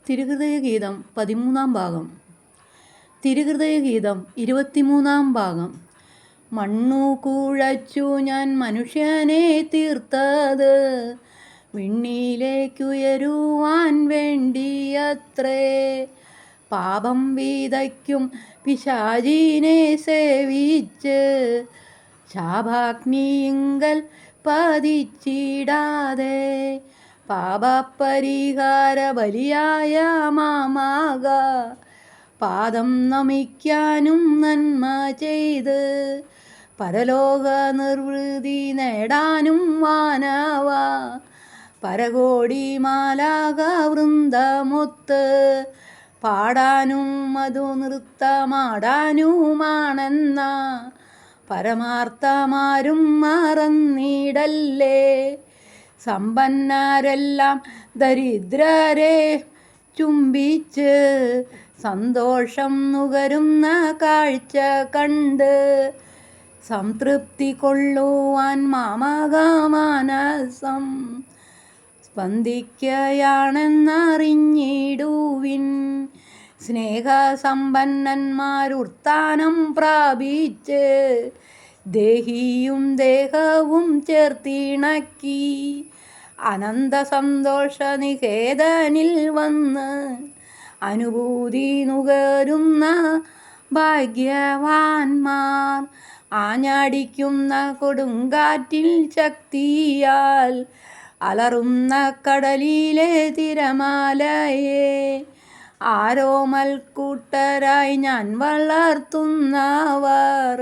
തിരുഹൃദയഗീതം 13 ഭാഗം. തിരുഹൃദയഗീതം 23 ഭാഗം. മണ്ണു കുഴച്ചു ഞാൻ മനുഷ്യനെ തീർത്തത് വിണ്ണിലേക്കുയരുവാൻ വേണ്ടിയത്രേ. പാപം വിതയ്ക്കും പിശാചിനെ സേവിച്ച് ശാപാഗ്നിയിങ്കൽ പതിച്ചിടാതെ പാപപരിഹാര ബലിയായ മാമാക പാദം നമിക്കാനും നന്മ ചെയ്ത് പരലോക നിർവൃതി നേടാനും വാനവ പരകോടി മാലാക വൃന്ദമൊത്ത് പാടാനും മധു നൃത്തമാടാനുമാണെന്ന പരമാർത്ഥമാരും മറന്നിടല്ലേ. സമ്പന്നരെല്ലാം ദരിദ്രരെ ചുംബിച്ച് സന്തോഷം നുകരുന്ന കാഴ്ച കണ്ട് സംതൃപ്തി കൊള്ളുവാൻ മാമകമാനസം സ്പന്ദിക്കയാണെന്നറിഞ്ഞിടുവിൻ. സ്നേഹസമ്പന്നന്മാരുത്ഥാനം പ്രാപിച്ച് ദേഹിയും ദേഹവും ചേർത്തിണക്കി അനന്ത സന്തോഷ നികേതനിൽ വന്ന് അനുഭൂതി നുകരുന്ന ഭാഗ്യവാന്മാർ. ആഞ്ഞടിക്കുന്ന കൊടുങ്കാറ്റിൽ ശക്തിയാൽ അലറുന്ന കടലിലെ തിരമാലയെ ആരോമൽക്കൂട്ടരായി ഞാൻ വളർത്തുന്നവർ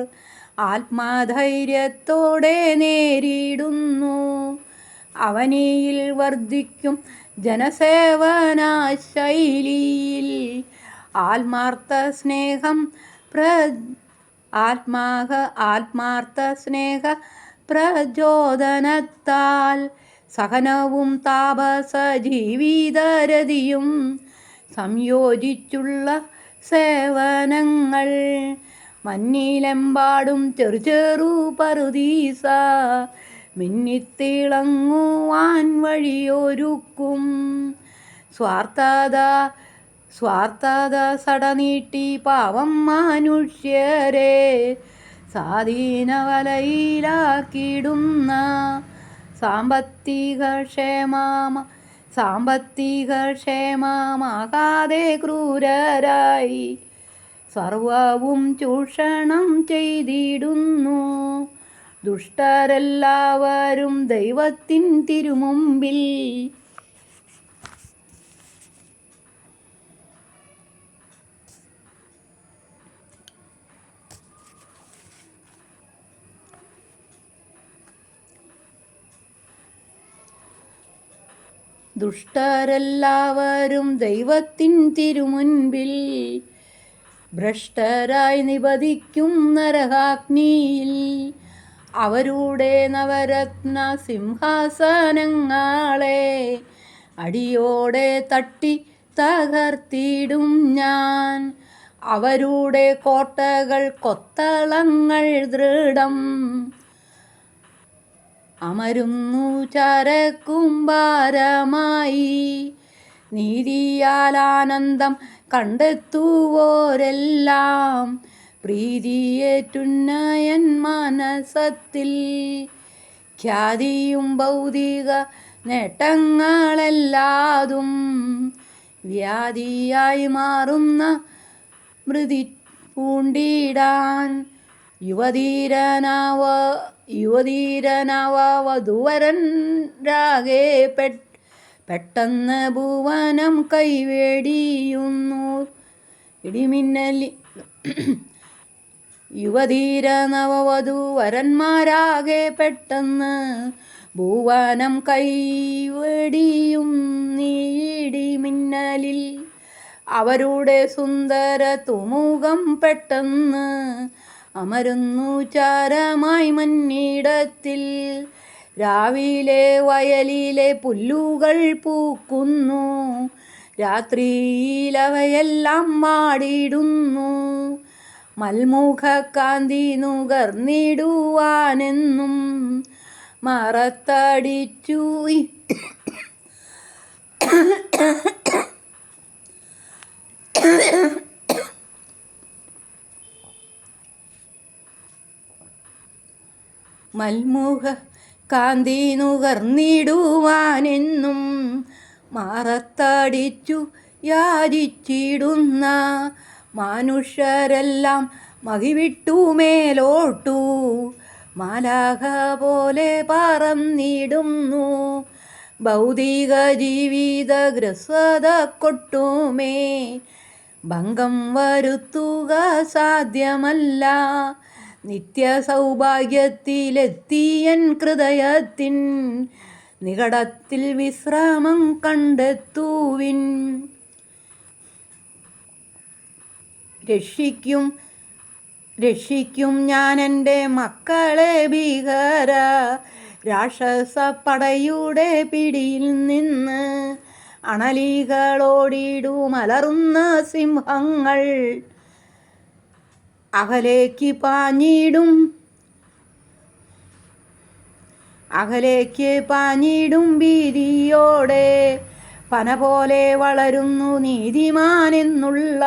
ആത്മധൈര്യത്തോടെ നേരിടുന്നു. അവനിയിൽ വർദ്ധിക്കും ജനസേവനശൈലിയിൽ ആത്മാർത്ഥ സ്നേഹ പ്രചോദനത്താൽ സഹനവും താപസ ജീവിതരതിയും സംയോജിച്ചുള്ള സേവനങ്ങൾ. മഞ്ഞിലെമ്പാടും ചെറു പറുദീസ മിന്നിത്തിളങ്ങുവാൻ വഴിയൊരുക്കും. സ്വാർത്ഥത സടനീട്ടി പാവം മനുഷ്യരെ സ്വാധീന വലയിലാക്കിടുന്ന സാമ്പത്തിക ക്ഷേമമാകാതെ ക്രൂരരായി സർവവും ചൂഷണം ചെയ്തിടുന്നു. ദുഷ്ടരെല്ലാവരും ദൈവത്തിൻ തിരുമുമ്പിൽ ഭ്രഷ്ടരായി നിപതിക്കും നരകാഗ്നിയിൽ. അവരുടെ നവരത്ന സിംഹാസനങ്ങളെ അടിയോടെ തട്ടി തകർത്തിടും ഞാൻ. അവരുടെ കോട്ടകൾ കൊത്തളങ്ങൾ ദൃഢം. അമരുന്നു ചരക്കുംഭാരമായി. നീതിയാൽ ആനന്ദം കണ്ടെത്തുവോരെല്ലാം പ്രീതിയേറ്റുന്നയൻ മനസത്തിൽ. ഖ്യാതിയും ഭൗതിക നേട്ടങ്ങളെല്ലാതും വ്യാധിയായി മാറുന്ന മൃതി പൂണ്ടിടാൻ യുവധീരനവ വധുവരൻരാകെ പെട്ടെന്ന് ഭുവനം കൈവേടിയുന്നു ഇടിമിന്നലി. യുവധീരനവവധൂവരന്മാരാകെ പെട്ടെന്ന് ഭുവനം കൈവേടിയും നീടിമിന്നലിൽ. അവരുടെ സുന്ദര തുമുഖം പെട്ടെന്ന് അമരുന്നു ചാരമായി മന്നിടത്തിൽ. രാവിലെ വയലിലെ പുല്ലുകൾ പൂക്കുന്നു. രാത്രിയിലവയെല്ലാം വാടിയിടുന്നു. മൽമുഖകാന്തി നുകർന്നിടുവാനെന്നും മറത്തടിച്ചു മൽമുഖ കാന്തി നുകർന്നിടുവാനെന്നും മാറത്തടിച്ചു യാചിച്ചിടുന്ന മനുഷ്യരെല്ലാം മകിവിട്ടു മേലോട്ടു മാലാഖ പോലെ പറന്നിടുന്നു. ഭൗതിക ജീവിത ഗ്രസ്വത കൊട്ടുമേ ഭംഗം വരുത്തുക സാധ്യമല്ല. നിത്യ സൗഭാഗ്യത്തിലെത്തിയൻ ഹൃദയത്തിൻ നികടത്തിൽ വിശ്രാമം കണ്ടെത്തുവിൻ. രക്ഷിക്കും ഞാൻ എൻ്റെ മക്കളെ ഭീകര രാക്ഷസപ്പടയുടെ പിടിയിൽ നിന്ന്. അണലികളോടിടുമലറുന്ന സിംഹങ്ങൾ അകലേക്ക് പാഞ്ഞിടും ഭീതിയോടെ. പന പോലെ വളരുന്നു നീതിമാൻ എന്നുള്ള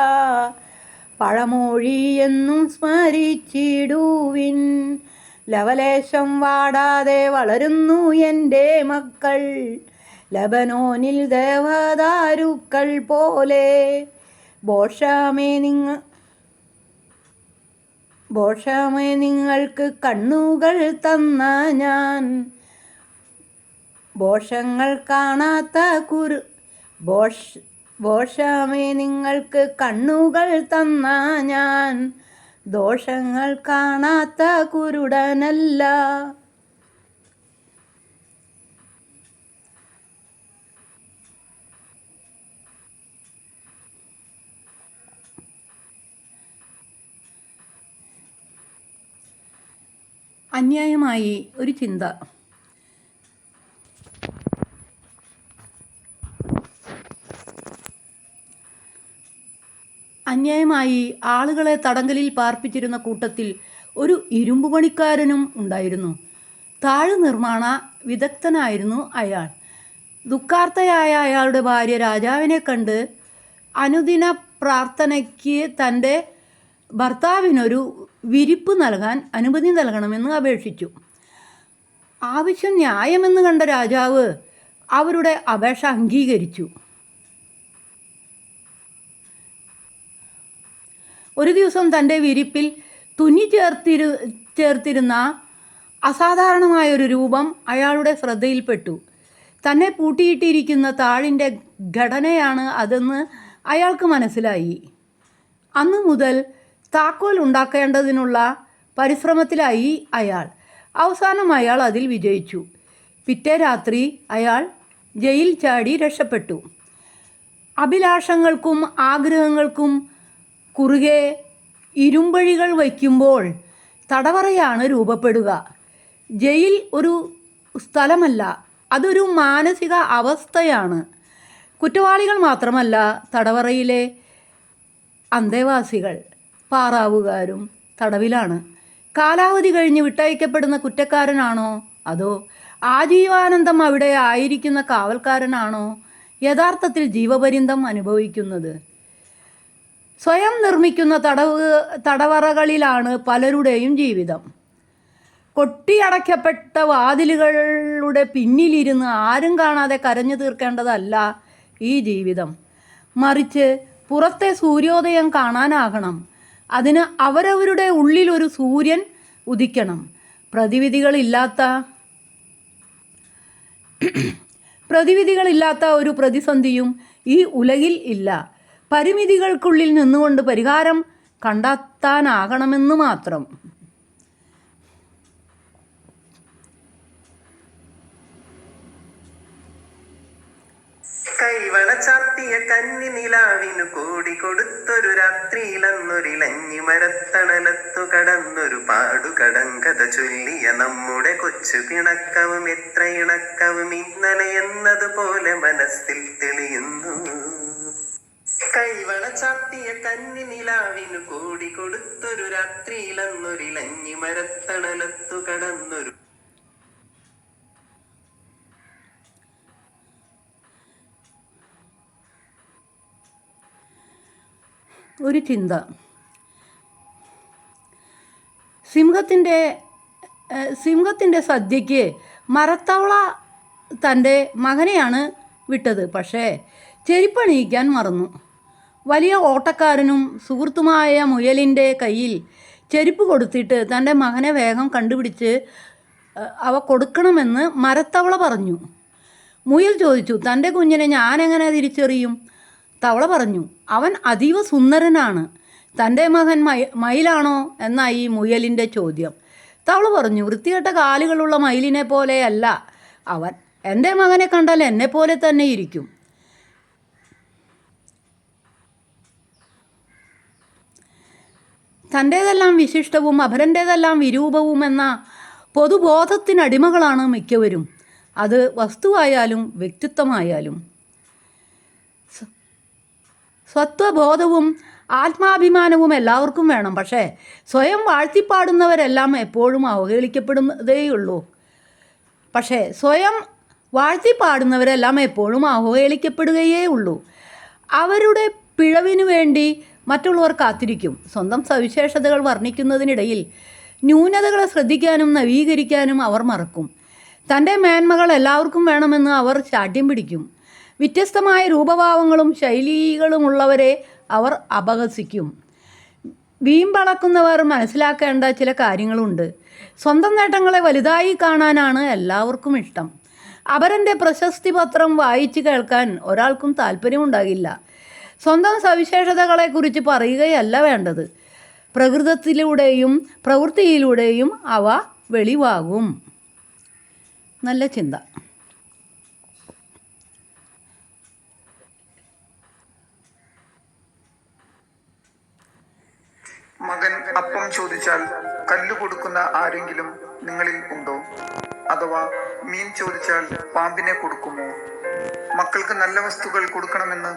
പഴമൊഴി എന്നും സ്മരിച്ചിടുവിൻ. ലവലേശം വാടാതെ വളരുന്നു എൻ്റെ മക്കൾ ലബനോനിൽ ദേവദാരുക്കൾ പോലെ. ബോഷമേ നിങ്ങൾക്ക് കണ്ണുകൾ തന്ന ഞാൻ ബോഷമേ നിങ്ങൾക്ക് കണ്ണുകൾ തന്ന ഞാൻ ദോഷങ്ങൾ കാണാത്ത കുരുടനല്ല. അന്യായമായി ഒരു ചിന്ത. അന്യായമായി ആളുകളെ തടങ്കലിൽ പാർപ്പിച്ചിരുന്ന കൂട്ടത്തിൽ ഒരു ഇരുമ്പ് പണിക്കാരനും ഉണ്ടായിരുന്നു. താഴ് നിർമ്മാണ വിദഗ്ധനായിരുന്നു അയാൾ. ദുഃഖാർത്തയായ അയാളുടെ ഭാര്യ രാജാവിനെ കണ്ട് അനുദിന പ്രാർത്ഥനയ്ക്ക് തൻ്റെ ഭർത്താവിനൊരു വിരിപ്പ് നൽകാൻ അനുമതി നൽകണമെന്ന് അപേക്ഷിച്ചു. ആവശ്യം ന്യായമെന്ന് കണ്ട രാജാവ് അവരുടെ അപേക്ഷ അംഗീകരിച്ചു. ഒരു ദിവസം തൻ്റെ വിരിപ്പിൽ തുന്നി ചേർത്തിരുന്ന അസാധാരണമായൊരു രൂപം അയാളുടെ ശ്രദ്ധയിൽപ്പെട്ടു. തന്നെ പൂട്ടിയിട്ടിരിക്കുന്ന താഴിൻ്റെ ഘടനയാണ് അതെന്ന് അയാൾക്ക് മനസ്സിലായി. അന്നു മുതൽ താക്കോൽ ഉണ്ടാക്കേണ്ടതിനുള്ള പരിശ്രമത്തിലായി അയാൾ. അവസാനം അയാൾ അതിൽ വിജയിച്ചു. പിറ്റേ രാത്രി അയാൾ ജയിൽ ചാടി രക്ഷപ്പെട്ടു. അഭിലാഷങ്ങൾക്കും ആഗ്രഹങ്ങൾക്കും കുറുകെ ഇരുമ്പഴികൾ വയ്ക്കുമ്പോൾ തടവറയാണ് രൂപപ്പെടുക. ജയിൽ ഒരു സ്ഥലമല്ല, അതൊരു മാനസിക അവസ്ഥയാണ്. കുറ്റവാളികൾ മാത്രമല്ല തടവറയിലെ അന്തേവാസികൾ, പാറാവുകാരും തടവിലാണ്. കാലാവധി കഴിഞ്ഞ് വിട്ടയക്കപ്പെടുന്ന കുറ്റക്കാരനാണോ അതോ ആജീവാനന്തം അവിടെ ആയിരിക്കുന്ന കാവൽക്കാരനാണോ യഥാർത്ഥത്തിൽ ജീവപര്യന്തം അനുഭവിക്കുന്നത്? സ്വയം നിർമ്മിക്കുന്ന തടവറകളിലാണ് പലരുടെയും ജീവിതം. കൊട്ടിയടയ്ക്കപ്പെട്ട വാതിലുകളുടെ പിന്നിലിരുന്ന് ആരും കാണാതെ കരഞ്ഞു തീർക്കേണ്ടതല്ല ഈ ജീവിതം. മറിച്ച് പുറത്തെ സൂര്യോദയം കാണാനാകണം. അതിന് അവരവരുടെ ഉള്ളിലൊരു സൂര്യൻ ഉദിക്കണം. പ്രതിവിധികളില്ലാത്ത ഒരു പ്രതിസന്ധിയും ഈ ഉലകിൽ ഇല്ല. പരിമിതികൾക്കുള്ളിൽ നിന്നുകൊണ്ട് പരിഹാരം കണ്ടെത്താനാകണമെന്ന് മാത്രം. കൈവള ചാർത്തിയ കന്നി നിലാവിനു കോടി കൊടുത്തൊരു രാത്രിയിലന്നൊരിലഞ്ഞി മരത്തണലത്തു കടന്നൊരു പാടുകടങ്കഥ ചൊല്ലിയ നമ്മുടെ കൊച്ചു പിണക്കവും എത്ര ഇണക്കവും ഇന്നലെ എന്നതുപോലെ മനസ്സിൽ തെളിയുന്നു. കൈവള ചാർത്തിയ കന്നി നിലാവിനു കോടി കൊടുത്തൊരു രാത്രിയിലന്നൊരിലഞ്ഞി മരത്തണലത്തു കടന്നൊരു ഒരു ചിന്ത. സിംഹത്തിൻ്റെ സിംഹത്തിൻ്റെ സദ്യയ്ക്ക് മരത്തവള തൻ്റെ മകനെയാണ് വിട്ടത്. പക്ഷേ ചെരുപ്പണിയിക്കാൻ മറന്നു. വലിയ ഓട്ടക്കാരനും സുഹൃത്തുമായ മുയലിൻ്റെ കയ്യിൽ ചെരുപ്പ് കൊടുത്തിട്ട് തൻ്റെ മകനെ വേഗം കണ്ടുപിടിച്ച് അവ കൊടുക്കണമെന്ന് മരത്തവള പറഞ്ഞു. മുയൽ ചോദിച്ചു, തൻ്റെ കുഞ്ഞിനെ ഞാനെങ്ങനെ തിരിച്ചറിയും? തവള പറഞ്ഞു, അവൻ അതീവ സുന്ദരനാണ്. തൻ്റെ മകൻ മയിലാണോ എന്നായി മുയലിൻ്റെ ചോദ്യം. തവള പറഞ്ഞു, വൃത്തികെട്ട കാലുകളുള്ള മയിലിനെ പോലെയല്ല അവൻ. എൻ്റെ മകനെ കണ്ടാൽ എന്നെപ്പോലെ തന്നെ ഇരിക്കും. തൻ്റേതെല്ലാം വിശിഷ്ടവും അപരൻ്റേതെല്ലാം വിരൂപവും എന്ന പൊതുബോധത്തിനടിമകളാണ് മിക്കവരും. അത് വസ്തുവായാലും വ്യക്തിത്വമായാലും. സ്വത്വബോധവും ആത്മാഭിമാനവും എല്ലാവർക്കും വേണം. പക്ഷേ സ്വയം വാഴ്ത്തിപ്പാടുന്നവരെല്ലാം എപ്പോഴും അവഹേളിക്കപ്പെടുകയേ ഉള്ളൂ. അവരുടെ പിഴവിനു വേണ്ടി മറ്റുള്ളവർ കാത്തിരിക്കും. സ്വന്തം സവിശേഷതകൾ വർണ്ണിക്കുന്നതിനിടയിൽ ന്യൂനതകളെ ശ്രദ്ധിക്കാനും നവീകരിക്കാനും അവർ മറക്കും. തൻ്റെ മേന്മകൾ എല്ലാവർക്കും വേണമെന്ന് അവർ ശാഠ്യം പിടിക്കും. വ്യത്യസ്തമായ രൂപഭാവങ്ങളും ശൈലികളുമുള്ളവരെ അവർ അപഹസിക്കും. വീമ്പളക്കുന്നവർ മനസ്സിലാക്കേണ്ട ചില കാര്യങ്ങളുണ്ട്. സ്വന്തം നേട്ടങ്ങളെ വലുതായി കാണാനാണ് എല്ലാവർക്കും ഇഷ്ടം. അപരൻ്റെ പ്രശസ്തി പത്രം വായിച്ചു കേൾക്കാൻ ഒരാൾക്കും താല്പര്യമുണ്ടാകില്ല. സ്വന്തം സവിശേഷതകളെക്കുറിച്ച് പറയുകയല്ല വേണ്ടത്. പ്രകൃതത്തിലൂടെയും പ്രവൃത്തിയിലൂടെയും അവ വെളിവാകും. നല്ല ചിന്ത. മകൻ അപ്പം ചോദിച്ചാൽ കല്ല് കൊടുക്കുന്ന ആരെങ്കിലും നിങ്ങളിൽ ഉണ്ടോ? അഥവാ മീൻ ചോദിച്ചാൽ പാമ്പിനെ കൊടുക്കുമോ? മക്കൾക്ക് നല്ല വസ്തുക്കൾ കൊടുക്കണമെന്ന്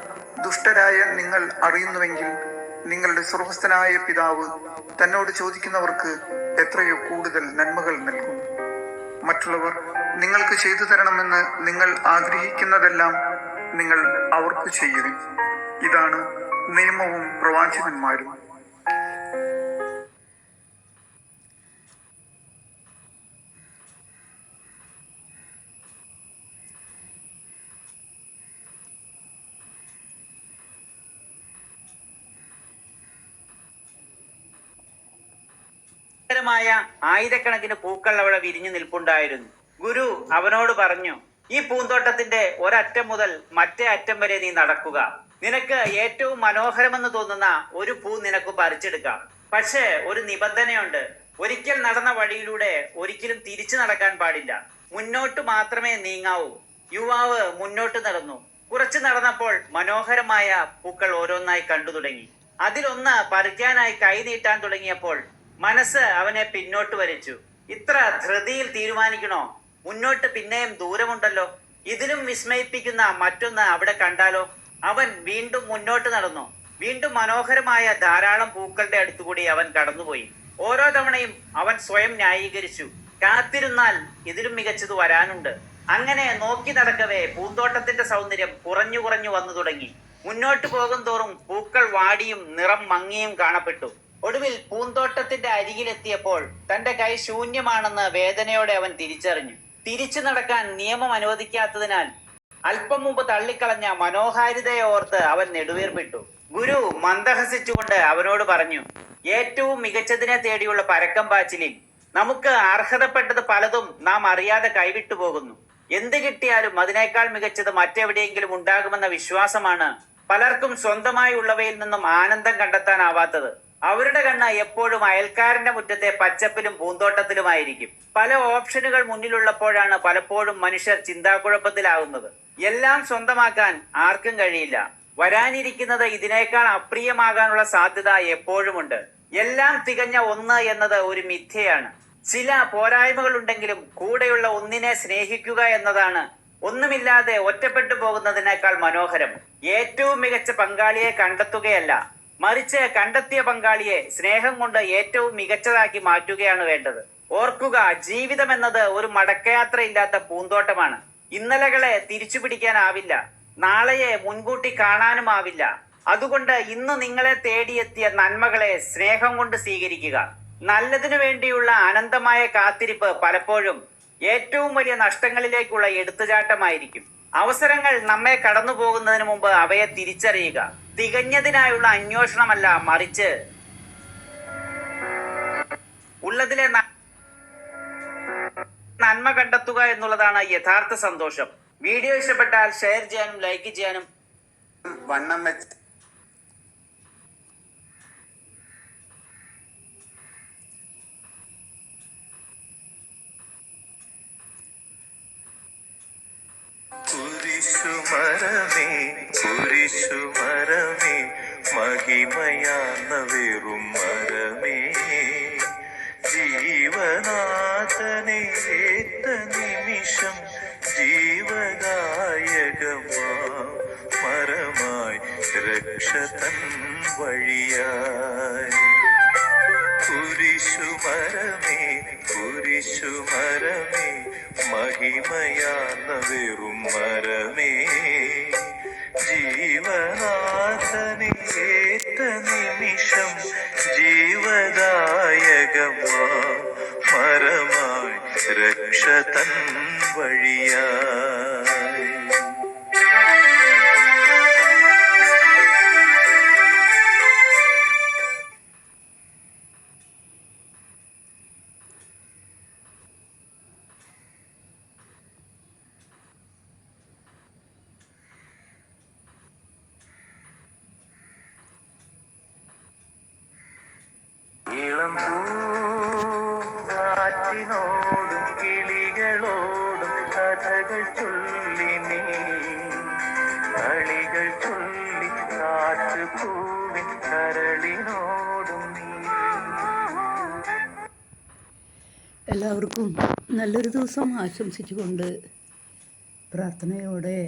ദുഷ്ടരായ നിങ്ങൾ അറിയുന്നുവെങ്കിൽ നിങ്ങളുടെ സ്വർഗ്ഗസ്ഥനായ പിതാവ് തന്നോട് ചോദിക്കുന്നവർക്ക് എത്രയോ കൂടുതൽ നന്മകൾ നൽകും. മറ്റുള്ളവർ നിങ്ങൾക്ക് ചെയ്തു തരണമെന്ന് നിങ്ങൾ ആഗ്രഹിക്കുന്നതെല്ലാം നിങ്ങൾ അവർക്ക് ചെയ്യുവിൻ. ഇതാണ് നിയമവും പ്രവാചകന്മാരും. ആയിരക്കണക്കിന് പൂക്കൾ അവിടെ വിരിഞ്ഞു നിൽപ്പുണ്ടായിരുന്നു. ഗുരു അവനോട് പറഞ്ഞു, ഈ പൂന്തോട്ടത്തിന്റെ ഒരറ്റം മുതൽ മറ്റേ അറ്റം വരെ നീ നടക്കുക. നിനക്ക് ഏറ്റവും മനോഹരമെന്ന് തോന്നുന്ന ഒരു പൂ നിനക്ക് പറിച്ചെടുക്കാം. പക്ഷേ ഒരു നിബന്ധനയുണ്ട്. ഒരിക്കൽ നടന്ന വഴിയിലൂടെ ഒരിക്കലും തിരിച്ചു നടക്കാൻ പാടില്ല. മുന്നോട്ട് മാത്രമേ നീങ്ങാവൂ. യുവാവ് മുന്നോട്ട് നടന്നു. കുറച്ച് നടന്നപ്പോൾ മനോഹരമായ പൂക്കൾ ഓരോന്നായി കണ്ടു തുടങ്ങി. അതിലൊന്ന് പറിക്കാനായി കൈ നീട്ടാൻ തുടങ്ങിയപ്പോൾ മനസ്സ് അവനെ പിന്നോട്ട് വലിച്ചു. ഇത്ര ധൃതിയിൽ തീരുമാനിക്കണോ? മുന്നോട്ട് പിന്നെയും ദൂരമുണ്ടല്ലോ. ഇതിലും വിസ്മയിപ്പിക്കുന്ന മറ്റൊന്ന് അവിടെ കണ്ടാലോ? അവൻ വീണ്ടും മുന്നോട്ട് നടന്നു. വീണ്ടും മനോഹരമായ ധാരാളം പൂക്കളുടെ അടുത്തുകൂടി അവൻ കടന്നുപോയി. ഓരോ തവണയും അവൻ സ്വയം ന്യായീകരിച്ചു, കാത്തിരുന്നാൽ ഇതിലും മികച്ചത് വരാനുണ്ട്. അങ്ങനെ നോക്കി നടക്കവേ പൂന്തോട്ടത്തിന്റെ സൗന്ദര്യം കുറഞ്ഞു കുറഞ്ഞു വന്നു തുടങ്ങി. മുന്നോട്ട് പോകും തോറും പൂക്കൾ വാടിയും നിറം മങ്ങിയും കാണപ്പെട്ടു. ഒടുവിൽ പൂന്തോട്ടത്തിന്റെ അരികിലെത്തിയപ്പോൾ തന്റെ കൈ ശൂന്യമാണെന്ന് വേദനയോടെ അവൻ തിരിച്ചറിഞ്ഞു. തിരിച്ചു നടക്കാൻ നിയമം അനുവദിക്കാത്തതിനാൽ അല്പം മുമ്പ് തള്ളിക്കളഞ്ഞ മനോഹാരിതയെ ഓർത്ത് അവൻ നെടുവീർപ്പിട്ടു. ഗുരു മന്ദഹസിച്ചുകൊണ്ട് അവനോട് പറഞ്ഞു, ഏറ്റവും മികച്ചതിനെ തേടിയുള്ള പരക്കം പാച്ചിലിൽ നമുക്ക് അർഹതപ്പെട്ടത് പലതും നാം അറിയാതെ കൈവിട്ടു പോകുന്നു. എന്ത് കിട്ടിയാലും അതിനേക്കാൾ മികച്ചത് മറ്റെവിടെയെങ്കിലും ഉണ്ടാകുമെന്ന വിശ്വാസമാണ് പലർക്കും സ്വന്തമായി ഉള്ളവയിൽ നിന്നും ആനന്ദം കണ്ടെത്താനാവാത്തത്. അവരുടെ കണ്ണ് എപ്പോഴും അയൽക്കാരന്റെ മുറ്റത്തെ പച്ചപ്പിലും പൂന്തോട്ടത്തിലുമായിരിക്കും. പല ഓപ്ഷനുകൾ മുന്നിലുള്ളപ്പോഴാണ് പലപ്പോഴും മനുഷ്യർ ചിന്താക്കുഴപ്പത്തിലാകുന്നത്. എല്ലാം സ്വന്തമാക്കാൻ ആർക്കും കഴിയില്ല. വരാനിരിക്കുന്നത് ഇതിനേക്കാൾ അപ്രിയമാകാനുള്ള സാധ്യത എപ്പോഴുമുണ്ട്. എല്ലാം തികഞ്ഞ ഒന്ന് എന്നത് ഒരു മിഥ്യയാണ്. ചില പോരായ്മകൾ ഉണ്ടെങ്കിലും കൂടെയുള്ള ഒന്നിനെ സ്നേഹിക്കുക എന്നതാണ് ഒന്നുമില്ലാതെ ഒറ്റപ്പെട്ടു പോകുന്നതിനേക്കാൾ മനോഹരം. ഏറ്റവും മികച്ച പങ്കാളിയെ കണ്ടെത്തുകയല്ല, മറിച്ച് കണ്ടെത്തിയ പങ്കാളിയെ സ്നേഹം കൊണ്ട് ഏറ്റവും മികച്ചതാക്കി മാറ്റുകയാണ് വേണ്ടത്. ഓർക്കുക, ജീവിതം എന്നത് ഒരു മടക്കയാത്രയില്ലാത്ത പൂന്തോട്ടമാണ്. ഇന്നലകളെ തിരിച്ചു പിടിക്കാനാവില്ല, നാളെയെ മുൻകൂട്ടി കാണാനുമാവില്ല. അതുകൊണ്ട് ഇന്ന് നിങ്ങളെ തേടിയെത്തിയ നന്മകളെ സ്നേഹം കൊണ്ട് സ്വീകരിക്കുക. നല്ലതിനു വേണ്ടിയുള്ള അനന്തമായ കാത്തിരിപ്പ് പലപ്പോഴും ഏറ്റവും വലിയ നഷ്ടങ്ങളിലേക്കുള്ള എടുത്തുചാട്ടമായിരിക്കും. അവസരങ്ങൾ നമ്മെ കടന്നു പോകുന്നതിന് മുമ്പ് അവയെ തിരിച്ചറിയുക. തികഞ്ഞതിനായുള്ള അന്വേഷണമല്ല, മറിച്ച് ഉള്ളതിലെ നന്മ കണ്ടെത്തുക എന്നുള്ളതാണ് യഥാർത്ഥ സന്തോഷം. വീഡിയോ ഇഷ്ടപ്പെട്ടാൽ ഷെയർ ചെയ്യാനും ലൈക്ക് ചെയ്യാനും വണ്ണം വെച്ച് കുരിശുമരമേ കുരിശുമരമേ മഹിമയാർന്ന വെറും മരമേ ജീവനാഥനെ ഏത്ത നിമിഷം ജീവദായകമാ മരമായി രക്ഷതൻ വഴിയായി കുരിശുമരമേ കുരിശുമരമേ മഹിമയാർന്ന വെറും മരമേ ജീവനാഥനെ ഏത്ത നിമിഷം ജീവദായകമാ മരമായി രക്ഷതൻ വഴിയായി ഇളം പൂവാറ്റിനോടും കിളികളോടും കഥകൾ ചൊല്ലി നീ കളികൾ ചൊല്ലി കാട്ടുപൂവിൻ കരളിനോടും നീ. എല്ലാവർക്കും നല്ലൊരു ദിവസം ആശംസിച്ചുകൊണ്ട് പ്രാർത്ഥനയോടെ